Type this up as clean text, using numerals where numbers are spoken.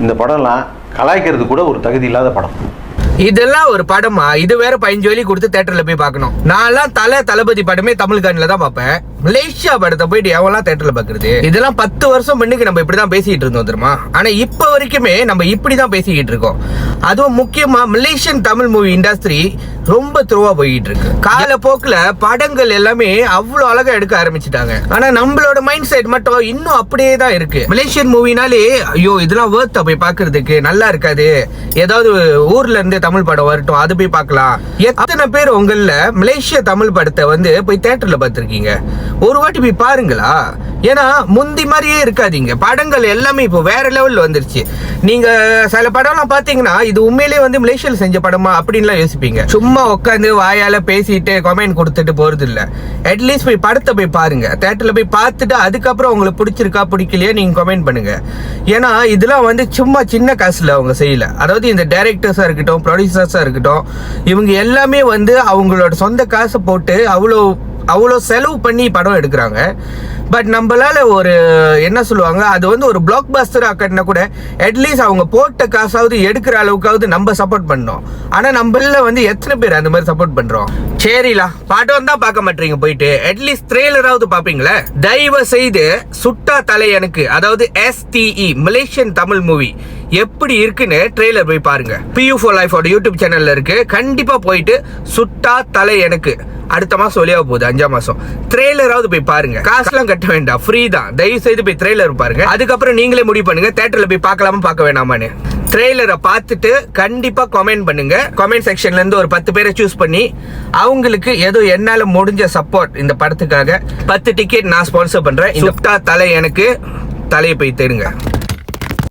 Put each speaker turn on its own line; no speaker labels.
இந்த படம்லாம் கலாய்க்கிறது கூட ஒரு தகுதி இல்லாத படம்.
இதெல்லாம் ஒரு படமா? இது வேற 15 வழி கொடுத்து தியேட்டர்ல போய் பார்க்கணும். நான்லாம் தளபதி படமே தமிழ் கான்ல தான் பார்ப்பேன். மலேசியா படத்தை போயிட்டு எவெல்லாம் தியேட்டர்ல பாக்குறது? இதெல்லாம் 10 வருஷம் முன்னுக்கு நம்ம இப்படிதான் பேசிட்டு இருந்தோம் தெரியுமா? ஆனா இப்ப வரைக்குமே நம்ம இப்படிதான் பேசிக்கிட்டு இருக்கோம். அதுவும் முக்கியமா மலேசியன் தமிழ் மூவி இண்டஸ்ட்ரி ரொம்ப த்ரோவா போயிட்டு இருக்கு. காலப்போக்குல படங்கள் எல்லாமே அவ்வளவு அழகா எடுக்க ஆரம்பிச்சுட்டாங்க. ஆனா நம்மளோட மைண்ட் செட் மட்டும் இன்னும் அப்படியே தான் இருக்கு. மலேசியன் மூவினாலே ஐயோ இதெல்லாம் வேர்த் போய் பாக்குறதுக்கு, நல்லா இருக்காது, ஏதாவது ஊர்ல இருந்து தமிழ் படம் வரட்டும் அது போய் பார்க்கலாம். எத்தனை பேர் உங்கள மலேசிய தமிழ் படத்தை வந்து போய் தியேட்டர்ல பார்த்திருக்கீங்க? ஒரு வாட்டி போய் பாருங்களா. ஏன்னா முந்தி மாதிரியே இருக்காதீங்க. படங்கள் எல்லாமே இப்போ வேற லெவல்ல வந்துருச்சு. நீங்க சில படம்லாம் பாத்தீங்கன்னா இது உண்மையிலேயே வந்து மலேசியால செஞ்ச படமா அப்படின்லாம் யோசிப்பீங்க. சும்மா உட்காந்து வாயால பேசிட்டு கமெண்ட் கொடுத்துட்டு போறது இல்ல. அட்லீஸ்ட் போய் படத்தை போய் பாருங்க, தியேட்டர்ல போய் பார்த்துட்டு அதுக்கப்புறம் உங்களுக்கு பிடிச்சிருக்கா பிடிக்கலையா நீங்க கமெண்ட் பண்ணுங்க. ஏன்னா இதெல்லாம் வந்து சும்மா சின்ன காசுல அவங்க செய்யல. அதாவது இந்த டைரக்டர்ஸா இருக்கட்டும், ப்ரொடியூசர்ஸா இருக்கட்டும், இவங்க எல்லாமே வந்து அவங்களோட சொந்த காசை போட்டு அவ்வளோ செலவு பண்ணி படம் எடுக்கிறாங்க. பட் நம்மளால ஒரு என்ன சொல்லுவாங்க, அது வந்து ஒரு பிளாக் பஸ்டர் ஆக்கட்டினா கூட அட்லீஸ்ட் அவங்க போட்ட காசாவது எடுக்கிற அளவுக்காவது நம்ம சப்போர்ட் பண்ணோம். ஆனா நம்மள வந்து எத்தனை பேர் அந்த மாதிரி சப்போர்ட் பண்றோம்? சரிலா, படம் தான் பார்க்க மாட்டீங்க, போயிட்டு அட்லீஸ்ட் ட்ரெய்லராவது பாப்பீங்களா? தயவு செய்து சுட்டா தலை எனக்கு, அதாவது STE மலேசியன் தமிழ் மூவி எப்படி இருக்குன்னு ட்ரெய்லர் போய் பாருங்க. PU for Life யூடியூப் சேனல்ல இருக்கு. கண்டிப்பா போயிட்டு சுட்டா தலை எனக்கு அடுத்த மாசம் சொல்லியா போகுது, 5ஆம் மாசம், ட்ரெய்லராவது போய் பாருங்க. காசுலாம் கட்ட வேண்டாம், ஃப்ரீ தான். தயவு செய்து போய் ட்ரெய்லர் பாருங்க. அதுக்கப்புறம் நீங்களே முடிவு பண்ணுங்க தியேட்டர்ல போய் பார்க்கலாமா பார்க்க வேணாமான்னு. ட்ரெய்லரை பார்த்துட்டு கண்டிப்பா கமெண்ட் பண்ணுங்க. கமெண்ட் செக்ஷன்ல இருந்து ஒரு 10 பேரை சூஸ் பண்ணி அவங்களுக்கு ஏதோ என்னால முடிஞ்ச சப்போர்ட் இந்த படத்துக்காக 10 டிக்கெட் நான் ஸ்பான்சர் பண்றேன். சுட்டா தலை எனக்கு, தலையை போய் தேடுங்க.